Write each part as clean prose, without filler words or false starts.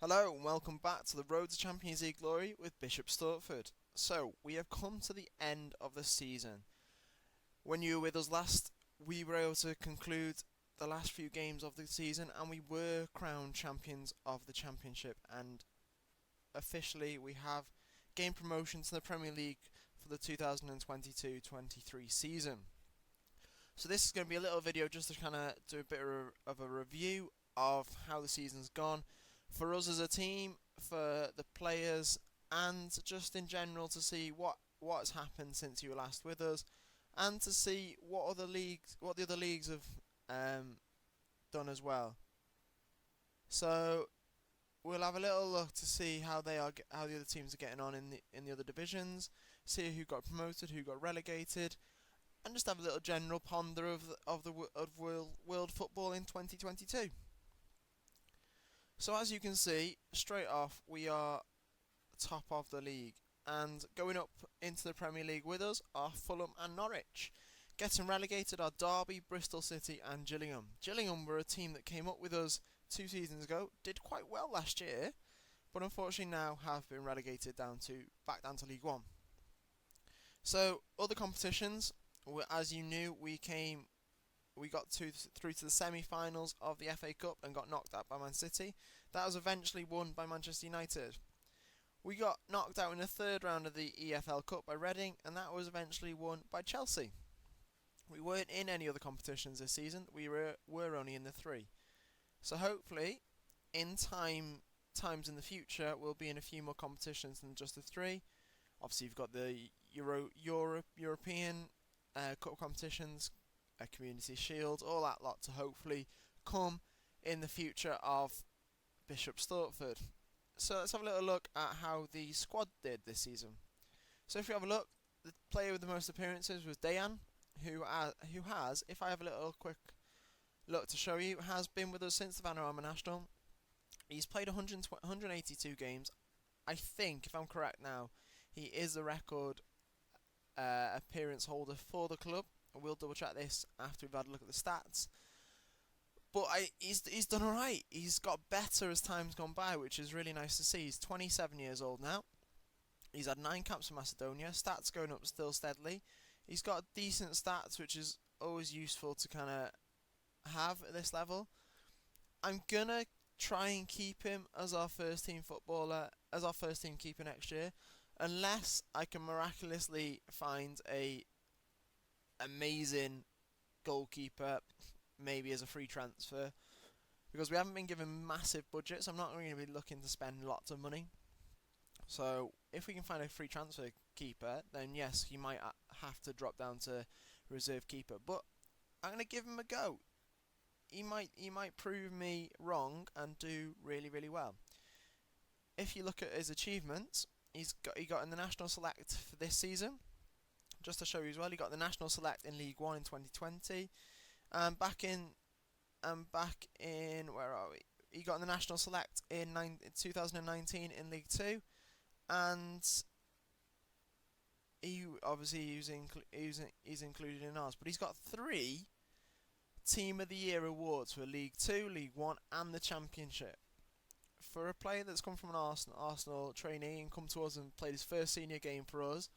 Hello and welcome back to the Road to Champions League Glory with Bishops Stortford. So, we have come to the end of the season. When you were with us last, we were able to conclude the last few games of the season and we were crowned champions of the Championship, and officially we have gained promotion to the Premier League for the 2022-23 season. So this is going to be a little video just to kind of do a bit of a review of how the season's gone for us as a team, for the players, and just in general to see what's happened since you were last with us, and to see what the other leagues have done as well. So we'll have a little look to see how the other teams are getting on in the other divisions, see who got promoted, who got relegated, and just have a little general ponder of world football in 2022. So as you can see, straight off we are top of the league, and going up into the Premier League with us are Fulham and Norwich. Getting relegated are Derby, Bristol City and Gillingham. Gillingham were a team that came up with us 2 seasons ago, did quite well last year, but unfortunately now have been relegated back down to League 1. So other competitions, as you knew, we got through to the semi-finals of the FA Cup and got knocked out by Man City. That was eventually won by Manchester United. We got knocked out in the third round of the EFL Cup by Reading, and that was eventually won by Chelsea. We weren't in any other competitions this season. We were only in the 3. So hopefully, in times in the future, we'll be in a few more competitions than just the 3. Obviously, you've got the European Cup competitions, a Community Shield, all that lot to hopefully come in the future of Bishops Stortford. So let's have a little look at how the squad did this season. So if you have a look, the player with the most appearances was Dejan, who has, if I have a little quick look to show you, has been with us since the Vanarama National. He's played 182 games. I think, if I'm correct now, he is the record appearance holder for the club. We'll double check this after we've had a look at the stats. But he's done alright. He's got better as time's gone by, which is really nice to see. He's 27 years old now. He's had 9 caps for Macedonia. Stats going up still steadily. He's got decent stats, which is always useful to kind of have at this level. I'm gonna try and keep him as our first team footballer, as our first team keeper next year, unless I can miraculously find a amazing goalkeeper, maybe as a free transfer, because we haven't been given massive budgets. I'm not going to be looking to spend lots of money. So if we can find a free transfer keeper, then yes, he might have to drop down to reserve keeper. But I'm going to give him a go. He might prove me wrong and do really, really well. If you look at his achievements, he got in the national select for this season. Just to show you as well, he got the national select in League 1 in 2020. Back in where are we? He got in the national select in 2019 in League 2, and he's included in ours. But he's got 3 Team of the Year awards for League 2, League 1, and the Championship. For a player that's come from an Arsenal trainee and come to us and played his first senior game for us,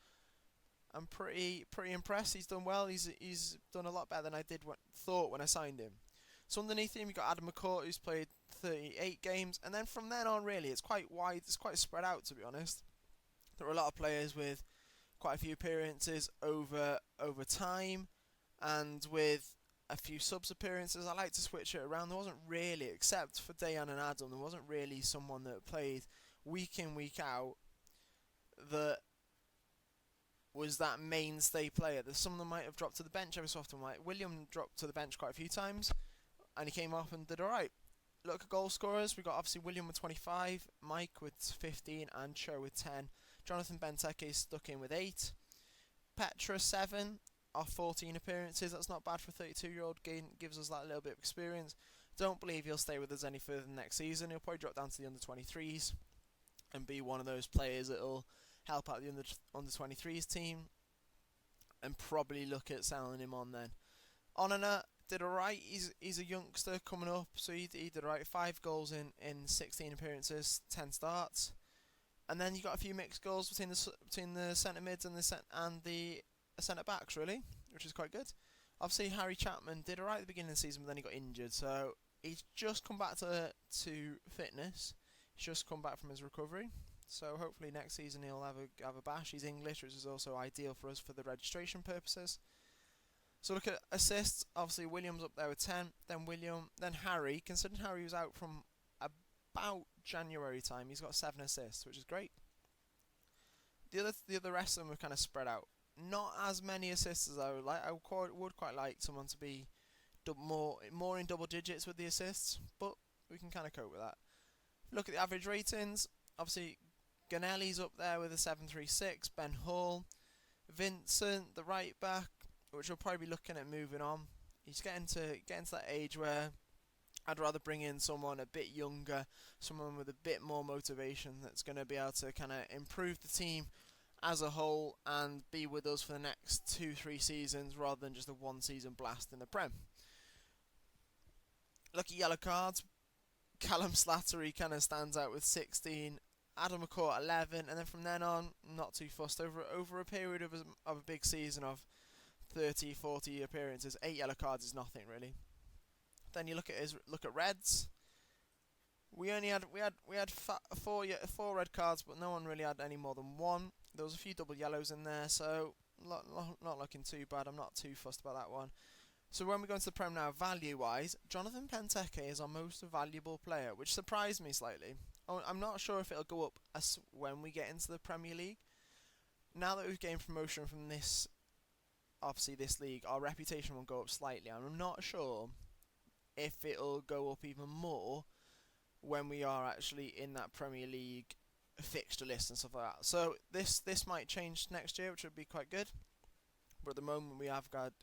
I'm pretty impressed. He's done well. He's done a lot better than I thought when I signed him. So underneath him, you got Adam McCourt, who's played 38 games, and then from then on, really, it's quite wide. It's quite spread out, to be honest. There are a lot of players with quite a few appearances over time, and with a few subs appearances. I like to switch it around. There wasn't really, except for Dejan and Adam, there wasn't really someone that played week in, week out that was that mainstay player. There's some of them might have dropped to the bench every so often. Like William dropped to the bench quite a few times, and he came off and did alright. Look at goal scorers. We got obviously William with 25, Mike with 15, and Cho with 10. Jonathan Benteke stuck in with 8. Petra 7 off 14 appearances. That's not bad for a 32-year-old. Gives us that little bit of experience. Don't believe he'll stay with us any further than next season. He'll probably drop down to the under-23s and be one of those players that'll help out the under-23s team, and probably look at selling him on then. Onana, did alright. He's a youngster coming up, so he did alright. 5 goals in 16 appearances, 10 starts, and then you got a few mixed goals between the centre mids and the centre backs really, which is quite good. Obviously Harry Chapman did alright at the beginning of the season, but then he got injured, so he's just come back to fitness. He's just come back from his recovery. So hopefully next season he'll have a bash. He's English, which is also ideal for us for the registration purposes. So look at assists. Obviously William's up there with 10. Then Harry. Considering Harry was out from about January time, he's got 7 assists, which is great. The other rest of them are kind of spread out. Not as many assists as I would like. I would quite like someone to be more in double digits with the assists, but we can kind of cope with that. Look at the average ratings. Obviously Ganelli's up there with a 7.36. Ben Hall, Vincent, the right back, which we'll probably be looking at moving on. He's getting to that age where I'd rather bring in someone a bit younger, someone with a bit more motivation that's going to be able to kind of improve the team as a whole and be with us for the next 2-3 seasons rather than just a 1 season blast in the Prem. Look at yellow cards. Callum Slattery kind of stands out with 16. Adam McCourt 11, and then from then on, not too fussed. Over a period of a big season of 30, 40 appearances, 8 yellow cards is nothing really. Then you look at reds. We had 4 red cards, but no one really had any more than 1. There was a few double yellows in there, so not looking too bad. I'm not too fussed about that one. So when we go into the Prem now, value-wise, Jonathan Benteke is our most valuable player, which surprised me slightly. I'm not sure if it'll go up when we get into the Premier League. Now that we've gained promotion from this league, our reputation will go up slightly. And I'm not sure if it'll go up even more when we are actually in that Premier League fixture list and stuff like that. So this might change next year, which would be quite good. But at the moment we have got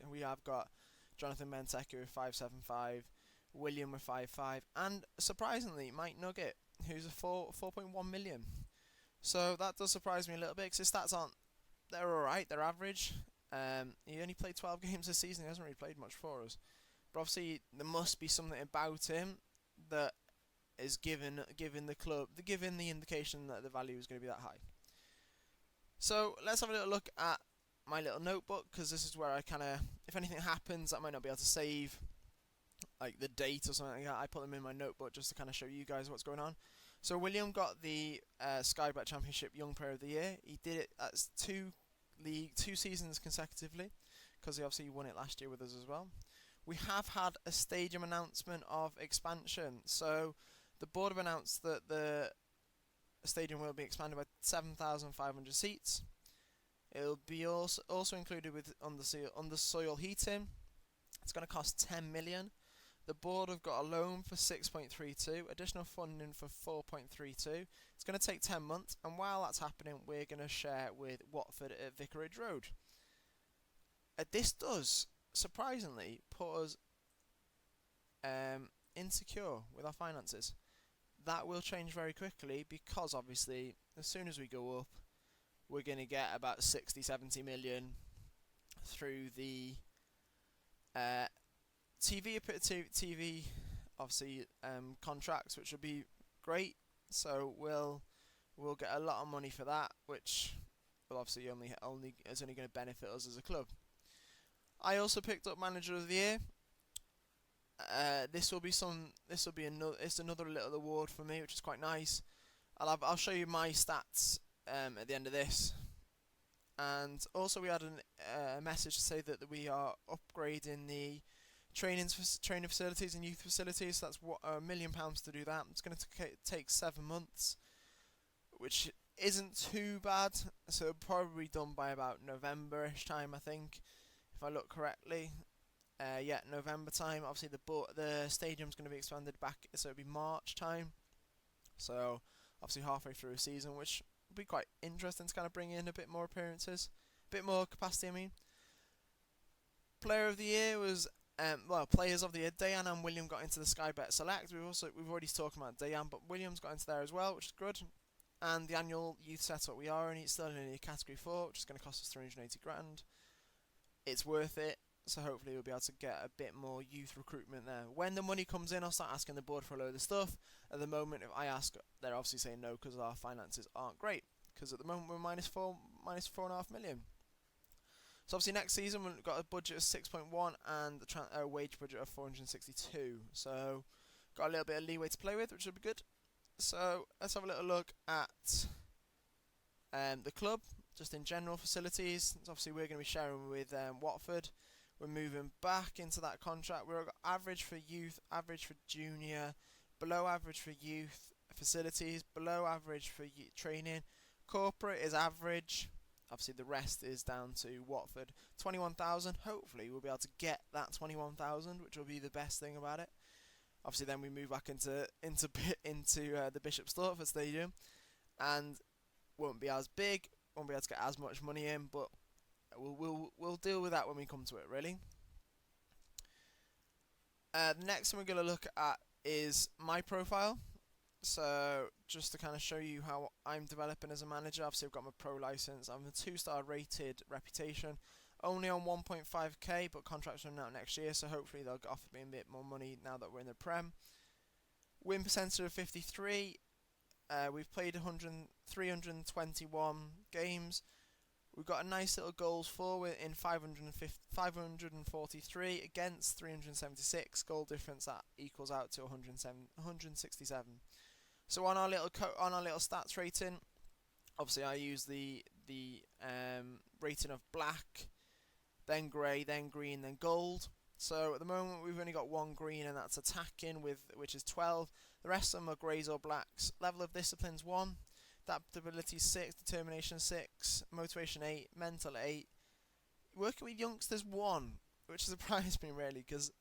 Jonathan Benteke with 5.75, William with 5.5, and surprisingly Mike Nugget, who's a 4.1 million. So that does surprise me a little bit because his stats they're alright, they're average. He only played 12 games this season, he hasn't really played much for us. But obviously there must be something about him that is giving the indication that the value is going to be that high. So let's have a little look at my little notebook, because this is where I kind of, if anything happens, I might not be able to save like the date or something like that. I put them in my notebook just to kind of show you guys what's going on. So William got the Sky Bet Championship Young Player of the Year. He did it at 2 seasons consecutively, because he obviously won it last year with us as well. We have had a stadium announcement of expansion. So the board have announced that the stadium will be expanded by 7,500 seats. It'll be also included with under-soil heating. It's going to cost 10 million. The board have got a loan for 6.32, additional funding for 4.32. It's going to take 10 months, and while that's happening, we're going to share with Watford at Vicarage Road. This does, surprisingly, put us insecure with our finances. That will change very quickly, because obviously, as soon as we go up, we're going to get about 60-70 million through the TV obviously contracts, which will be great. So we'll get a lot of money for that, which will obviously is only going to benefit us as a club. I also picked up Manager of the Year. It's another little award for me, which is quite nice. I'll show you my stats at the end of this. And also we had a message to say that we are upgrading the training facilities and youth facilities. So that's £1 million to do that. It's going to take 7 months, which isn't too bad. So probably done by about November-ish time, I think, if I look correctly. November time. Obviously the stadium's going to be expanded back, so it'll be March time. So obviously halfway through a season, which will be quite interesting to kind of bring in a bit more appearances, a bit more capacity. I mean, Player of the Year was Players of the Year. Dayan and William got into the Sky Bet Select. We've already talked about Dayan, but William's got into there as well, which is good. And the annual youth setup, we are still in a category 4, which is going to cost us 380 grand. It's worth it. so hopefully we'll be able to get a bit more youth recruitment there. When the money comes in, I'll start asking the board for a load of stuff. At the moment, if I ask, they're obviously saying no because our finances aren't great. Because at the moment we're minus 4.5 million. So obviously next season we've got a budget of 6.1 and a wage budget of 462. So got a little bit of leeway to play with, which will be good. So let's have a little look at the club, just in general facilities. So obviously we're going to be sharing with Watford. We're moving back into that contract. We're average for youth, average for junior, below average for youth facilities, below average for training. Corporate is average. Obviously the rest is down to Watford. 21,000. Hopefully we'll be able to get that 21,000, which will be the best thing about it. Obviously then we move back into the Bishops Stortford Stadium, and won't be as big, won't be able to get as much money in, but we'll deal with that when we come to it, really. The next thing we're going to look at is my profile. So just to kind of show you how I'm developing as a manager. Obviously I've got my pro license. I'm a 2-star rated reputation. Only on 1.5k, but contracts are out next year, so hopefully they'll offer me a bit more money now that we're in the Prem. Win percentage of 53. We've played 321 games. We've got a nice little goals for in 543 against 376. Goal difference that equals out to 167. So on our little stats rating, obviously I use the rating of black, then grey, then green, then gold. So at the moment we've only got one green, and that's attacking, which is 12. The rest of them are greys or blacks. Level of discipline's 1, adaptability 6, determination 6, motivation 8, mental 8. Working with youngsters 1, which surprised me really, because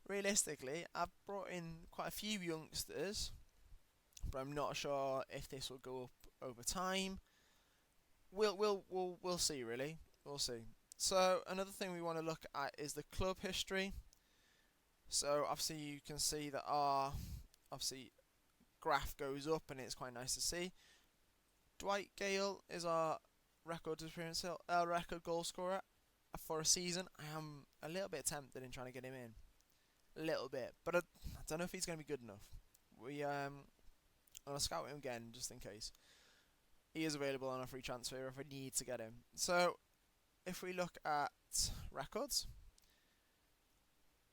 realistically I've brought in quite a few youngsters, but I'm not sure if this will go up over time. We'll see, really. We'll see. So another thing we want to look at is the club history. So obviously you can see that our graph goes up, and it's quite nice to see. Dwight Gale is our record goal scorer for a season. I am a little bit tempted in trying to get him in, a little bit, but I don't know if he's going to be good enough. I'm gonna scout him again just in case. He is available on a free transfer if I need to get him. So if we look at records,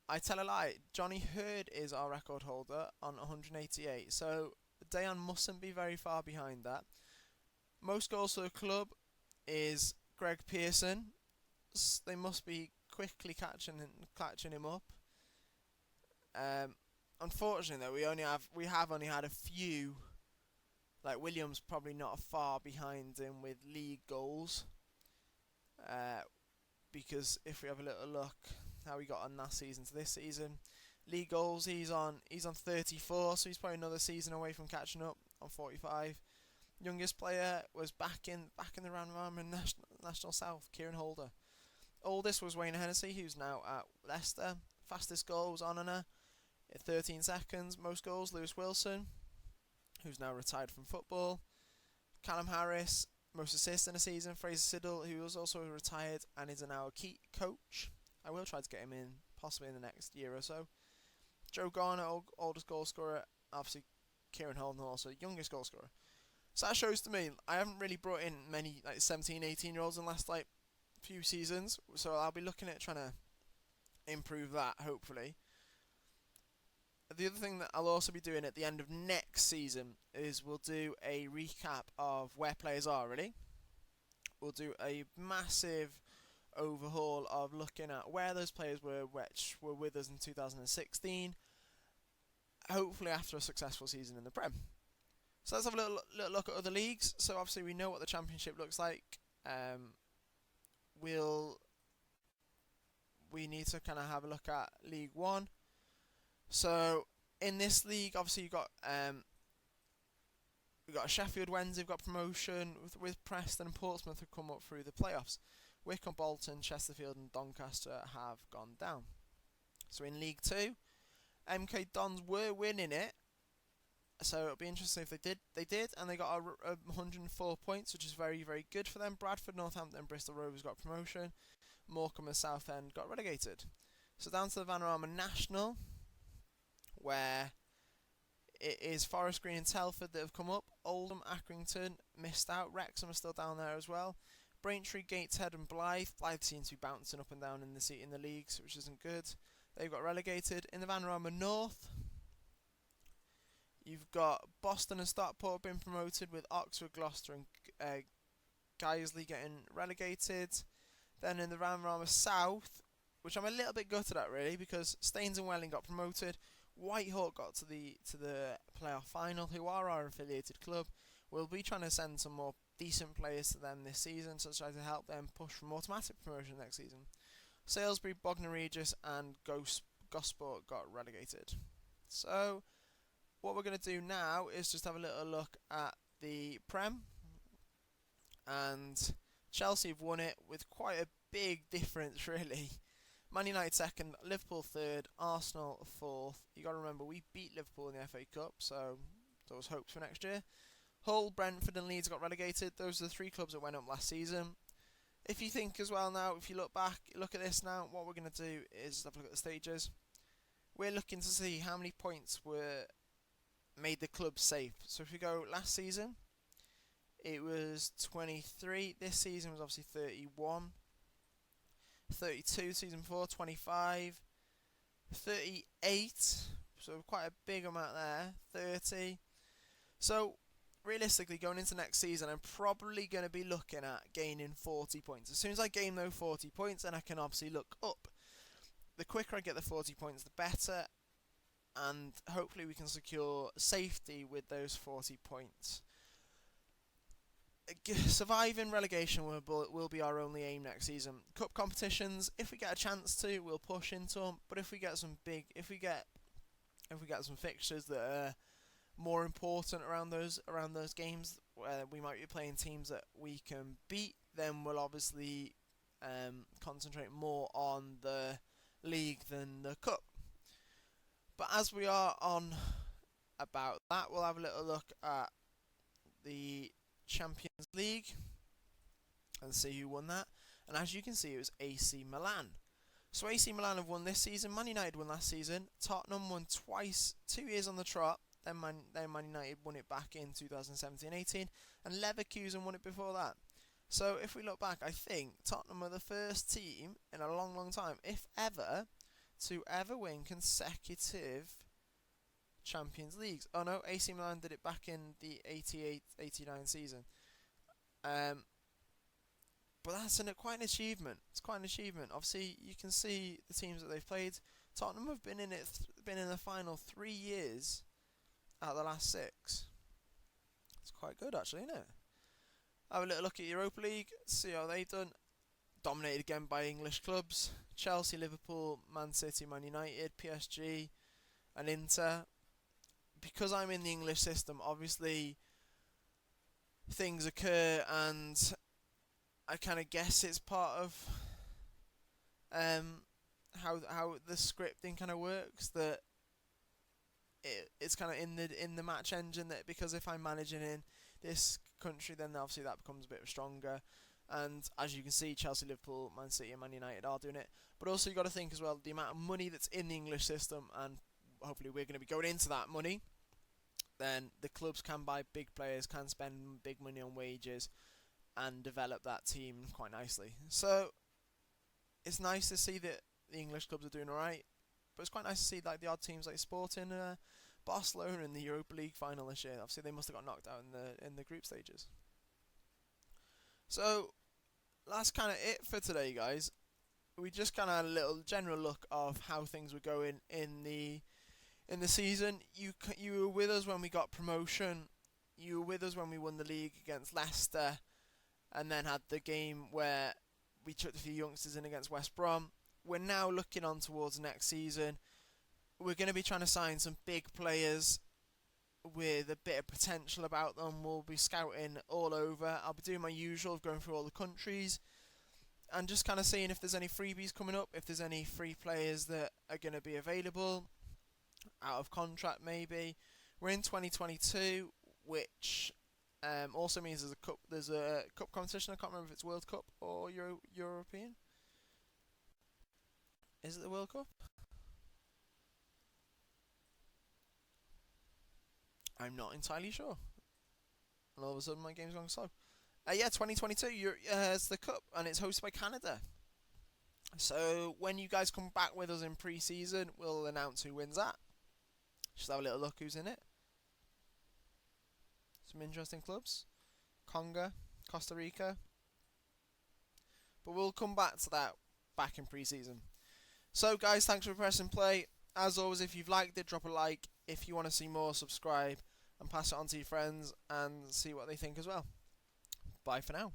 I tell a lie. Johnny Hurd is our record holder on 188. So Dayan mustn't be very far behind that. Most goals for the club is Greg Pearson. They must be quickly catching him up. Unfortunately, though, we have only had a few. Like Williams, probably not far behind him with league goals. Because if we have a little look how he got on last season to this season, league goals he's on 34, so he's probably another season away from catching up on 45. Youngest player was back in the round robin National South, Kieran Holder. Oldest was Wayne Hennessy, who's now at Leicester. Fastest goal was Onana at 13 seconds. Most goals, Lewis Wilson, who's now retired from football. Callum Harris, most assists in a season. Fraser Siddle, who was also retired and is now a key coach. I will try to get him in, possibly in the next year or so. Joe Garner, oldest goal scorer. Obviously, Kieran Holden, also youngest goal scorer. So that shows to me I haven't really brought in many 17, 18-year-olds in the last few seasons. So I'll be looking at trying to improve that, hopefully. The other thing that I'll also be doing at the end of next season is we'll do a recap of where players are, really. We'll do a massive overhaul of looking at where those players were which were with us in 2016, hopefully after a successful season in the Prem. So let's have a little look at other leagues. So obviously we know what the Championship looks like. We need to kind of have a look at League One. So in this league, obviously you've got Sheffield Wednesday have got promotion with Preston and Portsmouth have come up through the playoffs. Wycombe, Bolton, Chesterfield and Doncaster have gone down. So in League 2, MK Dons were winning it. So it'll be interesting if they did. They did, and they got 104 points, which is very, very good for them. Bradford, Northampton and Bristol Rovers got promotion. Morecambe and Southend got relegated. So down to the Vanarama National, where it is Forest Green and Telford that have come up. Oldham, Accrington missed out. Wrexham are still down there as well. Braintree, Gateshead and Blythe. Blythe seems to be bouncing up and down in the leagues, which isn't good. They've got relegated. In the Vanarama North, you've got Boston and Stockport being promoted, with Oxford, Gloucester and Guiseley getting relegated. Then in the Vanarama South, which I'm a little bit gutted at really, because Staines and Welling got promoted. Whitehawk got to the playoff final, who are our affiliated club. We'll be trying to send some more decent players to them this season to try to help them push from automatic promotion next season. Salisbury, Bognor Regis and Gosport got relegated. So what we're going to do now is just have a little look at the Prem. And Chelsea have won it with quite a big difference really. Man United second, Liverpool third, Arsenal fourth. You got to remember, we beat Liverpool in the FA Cup, so there was hopes for next year. Hull, Brentford and Leeds got relegated. Those are the three clubs that went up last season. If you think as well now, if you look back, look at this now, what we're going to do is have a look at the stages. We're looking to see how many points were made the club safe. So if you go last season, it was 23. This season was obviously 31. 32 season 4, 25, 38, so quite a big amount there, 30. So realistically, going into next season, I'm probably going to be looking at gaining 40 points. As soon as I gain those 40 points, then I can obviously look up. The quicker I get the 40 points, the better, and hopefully we can secure safety with those 40 points. Surviving relegation will be our only aim next season. Cup competitions, if we get a chance to, we'll push into them. But if we get some some fixtures that are more important around those games, where we might be playing teams that we can beat, then we'll obviously concentrate more on the league than the cup. But as we are on about that, we'll have a little look at the Champions League and see who won that. And as you can see, it was AC Milan. So AC Milan have won this season. Man United won last season. Tottenham won twice, 2 years on the trot. Then Man United won it back in 2017-18, and Leverkusen won it before that. So if we look back, I think Tottenham are the first team in a long, long time, if ever, to ever win consecutive Champions Leagues. Oh no, AC Milan did it back in the 88-89 season. But that's quite an achievement. It's quite an achievement. Obviously, you can see the teams that they've played. Tottenham have been in the final 3 years out of the last 6. It's quite good actually, isn't it? Have a little look at Europa League, see how they've done. Dominated again by English clubs. Chelsea, Liverpool, Man City, Man United, PSG and Inter. Because I'm in the English system, obviously things occur, and I kind of guess it's part of how the scripting kind of works. That it's kind of in the match engine, that because if I'm managing in this country, then obviously that becomes a bit stronger. And as you can see, Chelsea, Liverpool, Man City and Man United are doing it. But also you got to think as well the amount of money that's in the English system, and hopefully we're going to be going into that money. Then the clubs can buy big players, can spend big money on wages, and develop that team quite nicely. So it's nice to see that the English clubs are doing alright, but it's quite nice to see like the odd teams like Sporting, Barcelona in the Europa League final this year. Obviously they must have got knocked out in the group stages. So that's kind of it for today, guys. We just kind of had a little general look of how things were going in the season. You were with us when we got promotion. You were with us when we won the league against Leicester, and then had the game where we took a few youngsters in against West Brom. We're now looking on towards next season. We're going to be trying to sign some big players with a bit of potential about them. We'll be scouting all over. I'll be doing my usual of going through all the countries and just kind of seeing if there's any freebies coming up, if there's any free players that are going to be available out of contract maybe. We're in 2022, which also means there's a cup competition. I can't remember if it's World Cup or European. Is it the World Cup? I'm not entirely sure. And all of a sudden, my game's going slow. Yeah, 2022. It's the Cup, and it's hosted by Canada. So when you guys come back with us in pre-season, we'll announce who wins that. Just have a little look who's in it. Some interesting clubs. Congo, Costa Rica. But we'll come back to that back in pre-season. So guys, thanks for pressing play. As always, if you've liked it, drop a like. If you want to see more, subscribe and pass it on to your friends and see what they think as well. Bye for now.